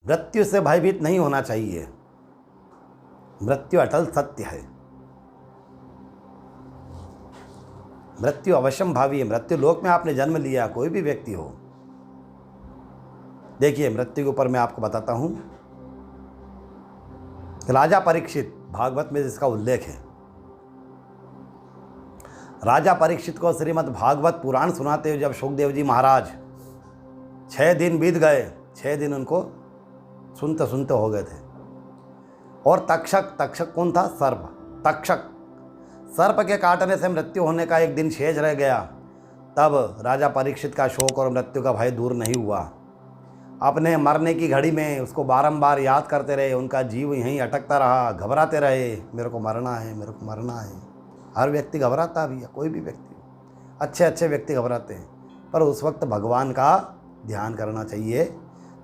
मृत्यु से भयभीत नहीं होना चाहिए। मृत्यु अटल सत्य है। मृत्यु अवश्यम भावी है। मृत्यु लोक में आपने जन्म लिया, कोई भी व्यक्ति हो। देखिए, मृत्यु के ऊपर मैं आपको बताता हूं। राजा परीक्षित, भागवत में जिसका उल्लेख है, राजा परीक्षित को श्रीमद् भागवत पुराण सुनाते हुए जब सुखदेव जी महाराज 6 दिन बीत गए, 6 दिन उनको सुनते सुनते हो गए थे। और तक्षक कौन था? सर्प। तक्षक, सर्प के काटने से मृत्यु होने का एक दिन शेष रह गया। तब राजा परीक्षित का शोक और मृत्यु का भय दूर नहीं हुआ। अपने मरने की घड़ी में उसको बारंबार याद करते रहे। उनका जीव यहीं अटकता रहा, घबराते रहे, मेरे को मरना है, मेरे को मरना है। हर व्यक्ति घबराता भी है, कोई भी व्यक्ति, अच्छे अच्छे व्यक्ति घबराते हैं। पर उस वक्त भगवान का ध्यान करना चाहिए।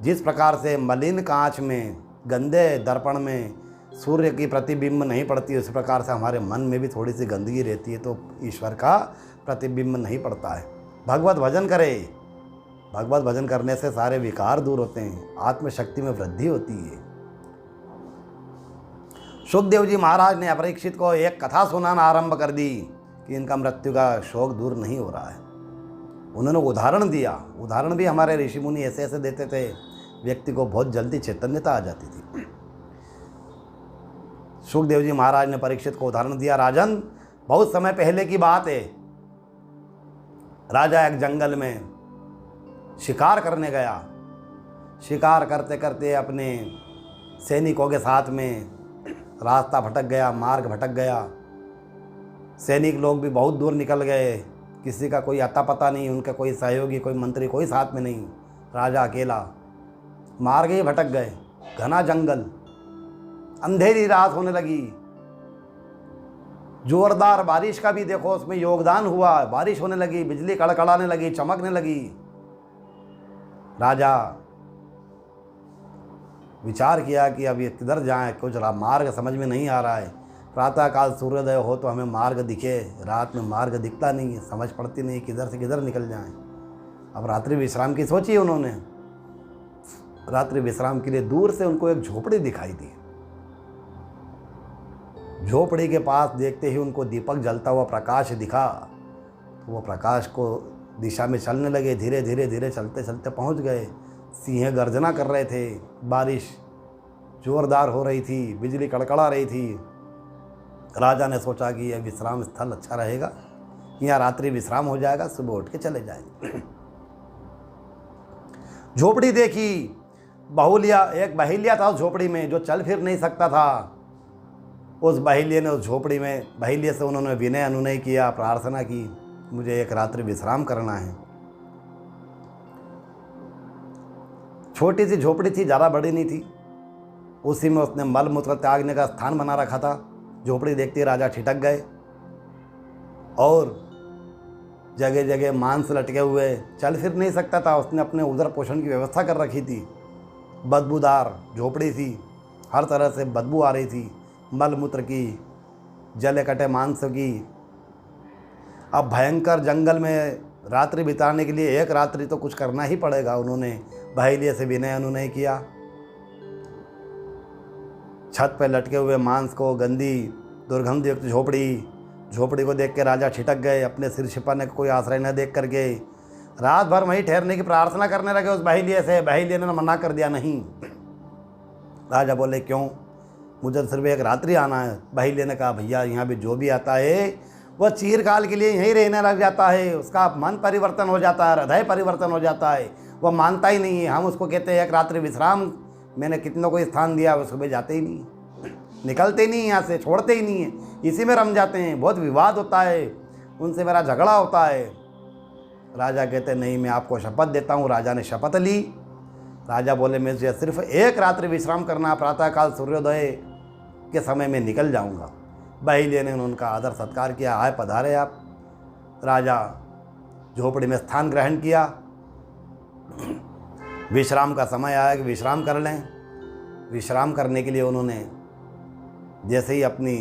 जिस प्रकार से मलिन कांच में, गंदे दर्पण में सूर्य की प्रतिबिंब नहीं पड़ती, उस प्रकार से हमारे मन में भी थोड़ी सी गंदगी रहती है तो ईश्वर का प्रतिबिंब नहीं पड़ता है। भगवत भजन करें। भगवत भजन करने से सारे विकार दूर होते हैं, आत्मशक्ति में वृद्धि होती है। सुखदेव जी महाराज ने अपरीक्षित को एक कथा सुनाना आरंभ कर दी कि इनका मृत्यु का शोक दूर नहीं हो रहा है। उन्होंने उदाहरण दिया। उदाहरण भी हमारे ऋषि मुनि ऐसे ऐसे देते थे, व्यक्ति को बहुत जल्दी चैतन्यता आ जाती थी। सुखदेव जी महाराज ने परीक्षित को उदाहरण दिया। राजन, बहुत समय पहले की बात है। राजा एक जंगल में शिकार करने गया। शिकार करते करते अपने सैनिकों के साथ में रास्ता भटक गया, मार्ग भटक गया। सैनिक लोग भी बहुत दूर निकल गए, किसी का कोई अता पता नहीं, उनका कोई सहयोगी, कोई मंत्री, कोई साथ में नहीं। राजा अकेला, मार्ग ही भटक गए। घना जंगल, अंधेरी रात होने लगी। जोरदार बारिश का भी देखो उसमें योगदान हुआ। बारिश होने लगी, बिजली कड़कड़ाने लगी, चमकने लगी। राजा विचार किया कि अब ये किधर जाएं, कुछ मार्ग समझ में नहीं आ रहा है। प्रातःकाल सूर्योदय हो तो हमें मार्ग दिखे, रात में मार्ग दिखता नहीं है, समझ पड़ती नहीं किधर से किधर निकल जाएं। अब रात्रि विश्राम की सोची उन्होंने। रात्रि विश्राम के लिए दूर से उनको एक झोपड़ी दिखाई दी। झोपड़ी के पास देखते ही उनको दीपक जलता हुआ प्रकाश दिखा। तो वो प्रकाश को दिशा में चलने लगे। धीरे धीरे धीरे चलते चलते पहुंच गए। सिंह गर्जना कर रहे थे, बारिश जोरदार हो रही थी, बिजली कड़कड़ा रही थी। राजा ने सोचा कि यह विश्राम स्थल अच्छा रहेगा, यहाँ रात्रि विश्राम हो जाएगा, सुबह उठ के चले जाएंगे। झोपड़ी देखी। एक बहेलिया था उस झोपड़ी में जो चल फिर नहीं सकता था। उस बहेलिये ने उस झोपड़ी में, बहेलिये से उन्होंने विनय अनुनय किया, प्रार्थना की, मुझे एक रात्रि विश्राम करना है। छोटी सी झोपड़ी थी, ज़्यादा बड़ी नहीं थी। उसी में उसने मल मूत्र त्यागने का स्थान बना रखा था। झोपड़ी देखते राजा ठिठक गए और जगह जगह मांस लटके हुए, चल फिर नहीं सकता था। उसने अपने उदर पोषण की व्यवस्था कर रखी थी। बदबूदार झोपड़ी थी, हर तरह से बदबू आ रही थी, मल मूत्र की, जले कटे मांस की। अब भयंकर जंगल में रात्रि बिताने के लिए एक रात्रि तो कुछ करना ही पड़ेगा। उन्होंने बहेलिये से विनय अनुनय किया। छत पर लटके हुए मांस को, गंदी दुर्गंधयुक्त झोपड़ी को देख के राजा छिटक गए। अपने सिर छिपाने का कोई आश्रय न देख करके रात भर वहीं ठहरने की प्रार्थना करने लगे उस बहेलिये से। बहेलिये ने मना कर दिया, नहीं। राजा बोले, क्यों? मुझे सिर्फ एक रात्रि आना है। बहेलिये ने कहा, भैया यहाँ भी जो भी आता है वह चिरकाल के लिए यहीं रहने लग जाता है। उसका मन परिवर्तन हो जाता है, हृदय परिवर्तन हो जाता है, वह मानता ही नहीं है। हम उसको कहते हैं एक रात्रि विश्राम। मैंने कितनों को स्थान दिया, वो सुबह जाते ही नहीं, निकलते ही नहीं, यहाँ से छोड़ते ही नहीं है, इसी में रम जाते हैं। बहुत विवाद होता है, उनसे मेरा झगड़ा होता है। राजा कहते, नहीं, मैं आपको शपथ देता हूँ। राजा ने शपथ ली। राजा बोले, मुझे सिर्फ एक रात्रि विश्राम करना, प्रातःकाल सूर्योदय के समय में निकल जाऊँगा। बहेलिये ने उनका आदर सत्कार किया। आए, पधारे आप। राजा झोपड़ी में स्थान ग्रहण किया। विश्राम का समय आया कि विश्राम कर लें। विश्राम करने के लिए उन्होंने जैसे ही अपनी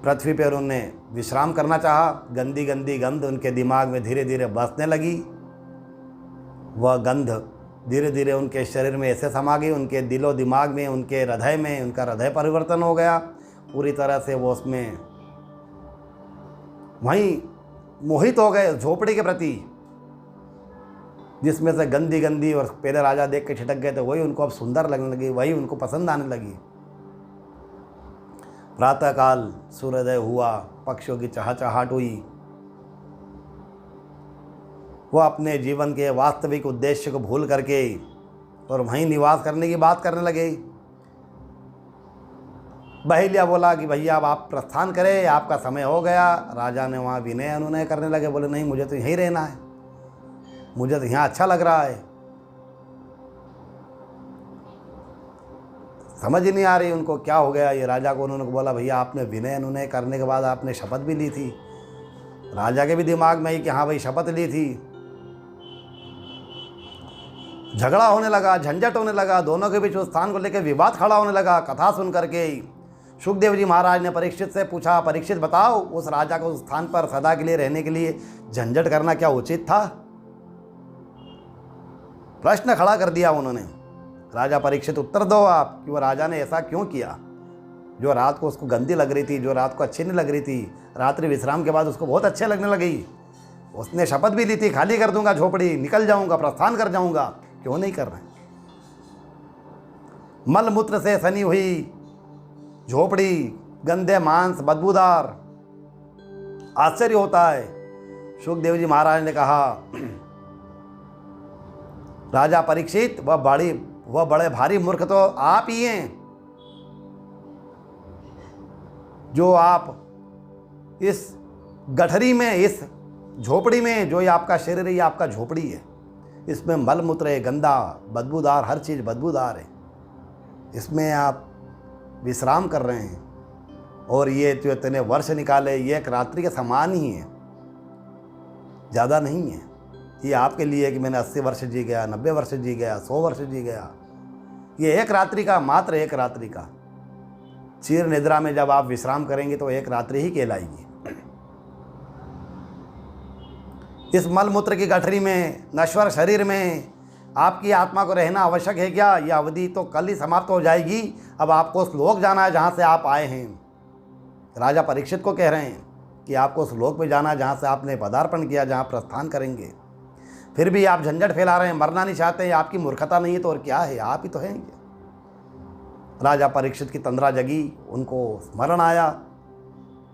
पृथ्वी पर उन्होंने विश्राम करना चाहा, गंदी गंदी गंध उनके दिमाग में धीरे धीरे बसने लगी। वह गंध धीरे धीरे उनके शरीर में ऐसे समा गई, उनके दिलो दिमाग में, उनके हृदय में, उनका हृदय परिवर्तन हो गया पूरी तरह से। वो उसमें वहीं मोहित हो गए झोपड़ी के प्रति, जिसमें से गंदी गंदी और पहले राजा देख के छिटक गए थे, वही उनको अब सुंदर लगने लगी, वही उनको पसंद आने लगी। प्रातःकाल सूर्योदय हुआ, पक्षियों की चहचहाट हुई, वह अपने जीवन के वास्तविक उद्देश्य को भूल करके और वहीं निवास करने की बात करने लगे। बहेलिया बोला कि भैया अब आप प्रस्थान करें, आपका समय हो गया। राजा ने वहाँ विनय अनुनय करने लगे, बोले नहीं मुझे तो यहीं रहना है, मुझे तो यहाँ अच्छा लग रहा है। समझ ही नहीं आ रही उनको क्या हो गया ये राजा को। उन्होंने बोला भैया आपने विनय अनुनय करने के बाद आपने शपथ भी ली थी। राजा के भी दिमाग में ही कि हाँ भाई शपथ ली थी। झगड़ा होने लगा, झंझट होने लगा, दोनों के बीच उस स्थान को लेकर विवाद खड़ा होने लगा। कथा सुन करके सुखदेव जी महाराज ने परीक्षित से पूछा, परीक्षित बताओ उस राजा को उस स्थान पर सदा के लिए रहने के लिए झंझट करना क्या उचित था? प्रश्न खड़ा कर दिया उन्होंने। राजा परीक्षित उत्तर दो आप कि वो राजा ने ऐसा क्यों किया। जो रात को उसको गंदी लग रही थी, जो रात को अच्छी नहीं लग रही थी, रात्रि विश्राम के बाद उसको बहुत अच्छे लगने लगी। उसने शपथ भी ली थी खाली कर दूंगा झोपड़ी, निकल जाऊंगा, प्रस्थान कर जाऊंगा, क्यों नहीं कर रहे? मल मूत्र से सनी हुई झोपड़ी, गंदे मांस, बदबूदार, आश्चर्य होता है। सुखदेव जी महाराज ने कहा राजा परीक्षित वह बड़े भारी मूर्ख तो आप ही हैं, जो आप इस गठरी में, इस झोपड़ी में, जो ये आपका शरीर है, ये आपका झोपड़ी है, इसमें मल मूत्र है, गंदा, बदबूदार, हर चीज़ बदबूदार है, इसमें आप विश्राम कर रहे हैं और ये जो इतने वर्ष निकाले ये एक रात्रि के समान ही है, ज़्यादा नहीं है। ये आपके लिए कि मैंने 80 वर्ष जी गया, 90 वर्ष जी गया, 100 वर्ष जी गया, ये एक रात्रि का, मात्र एक रात्रि का। चीर निद्रा में जब आप विश्राम करेंगे तो एक रात्रि ही कहलाएगी। इस मलमूत्र की गठरी में, नश्वर शरीर में आपकी आत्मा को रहना आवश्यक है क्या? यह अवधि तो कल ही समाप्त हो जाएगी। अब आपको उस लोक जाना है जहाँ से आप आए हैं। राजा परीक्षित को कह रहे हैं कि आपको उस लोक में जाना है जहाँ से आपने पदार्पण किया, जहाँ प्रस्थान करेंगे। फिर भी आप झंझट फैला रहे हैं, मरना नहीं चाहते हैं। आपकी मूर्खता नहीं है तो और क्या है, आप ही तो हैं। राजा परीक्षित की तंद्रा जगी, उनको स्मरण आया,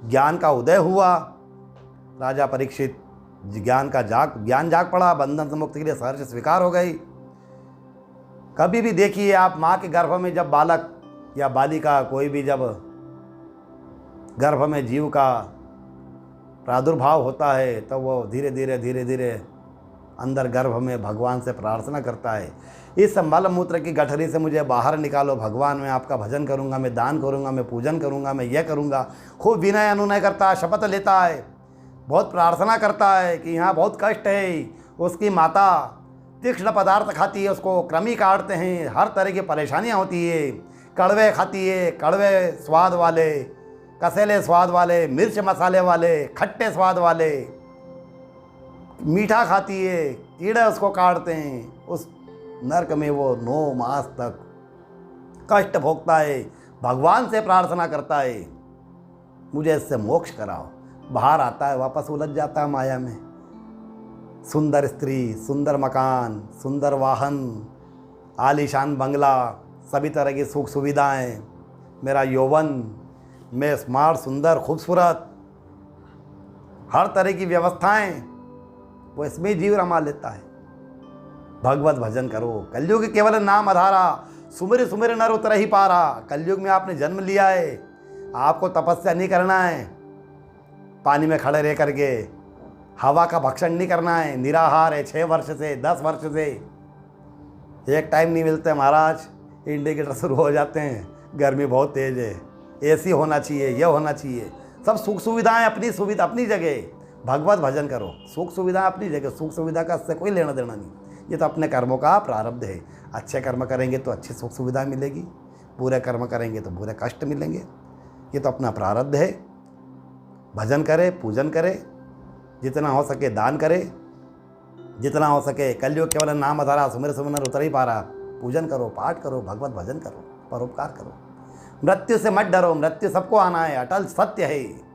ज्ञान का उदय हुआ। राजा परीक्षित ज्ञान जाग पड़ा, बंधन से मुक्ति के लिए सहर्ष स्वीकार हो गई। कभी भी देखिए आप, माँ के गर्भ में जब बालक या बालिका, कोई भी जब गर्भ में जीव का प्रादुर्भाव होता है तो वो धीरे धीरे अंदर गर्भ में भगवान से प्रार्थना करता है, इस मल मूत्र की गठरी से मुझे बाहर निकालो भगवान, मैं आपका भजन करूँगा, मैं दान करूँगा, मैं पूजन करूँगा, मैं यह करूँगा। खूब विनय अनुनय करता है, शपथ लेता है, बहुत प्रार्थना करता है कि यहाँ बहुत कष्ट है। उसकी माता तीक्ष्ण पदार्थ खाती है, उसको कृमि काटते हैं, हर तरह की परेशानियाँ होती है। कड़वे खाती है, कड़वे स्वाद वाले, कसेले स्वाद वाले, मिर्च मसाले वाले, खट्टे स्वाद वाले। मीठा खाती है, कीड़े उसको काटते हैं। उस नरक में वो 9 मास तक कष्ट भोगता है, भगवान से प्रार्थना करता है मुझे इससे मोक्ष कराओ। बाहर आता है, वापस उलझ जाता है माया में। सुंदर स्त्री, सुंदर मकान, सुंदर वाहन, आलीशान बंगला, सभी तरह की सुख सुविधाएं, मेरा यौवन, मैं स्मार्ट, सुंदर, खूबसूरत, हर तरह की व्यवस्थाएं, वो इसमें जीव रमा लेता है। भगवत भजन करो, कलयुग केवल नाम आधारा, सुमिर सुमिर नर उतर ही पारा। कलयुग में आपने जन्म लिया है, आपको तपस्या नहीं करना है, पानी में खड़े रह करके हवा का भक्षण नहीं करना है। निराहार है 6 वर्ष से, 10 वर्ष से, एक टाइम नहीं मिलते महाराज, इंडिकेटर शुरू हो जाते हैं, गर्मी बहुत तेज है, एसी होना चाहिए, यह होना चाहिए। सब सुख सुविधाएं अपनी सुविधा अपनी जगह, भगवत भजन करो, सुख सुविधा अपनी जगह। सुख सुविधा का इससे कोई लेना देना नहीं, ये तो अपने कर्मों का प्रारब्ध है। अच्छे कर्म करेंगे तो अच्छी सुख सुविधा मिलेगी, बुरे कर्म करेंगे तो बुरे कष्ट मिलेंगे, ये तो अपना प्रारब्ध है। भजन करे, पूजन करे, जितना हो सके दान करे, जितना हो सके। कलयुग केवल नाम अधारा, सुमिर सुमिर उतर ही पारा। पूजन करो, पाठ करो, भगवत भजन करो, परोपकार करो। मृत्यु से मत डरो, मृत्यु सबको आना है, अटल सत्य है।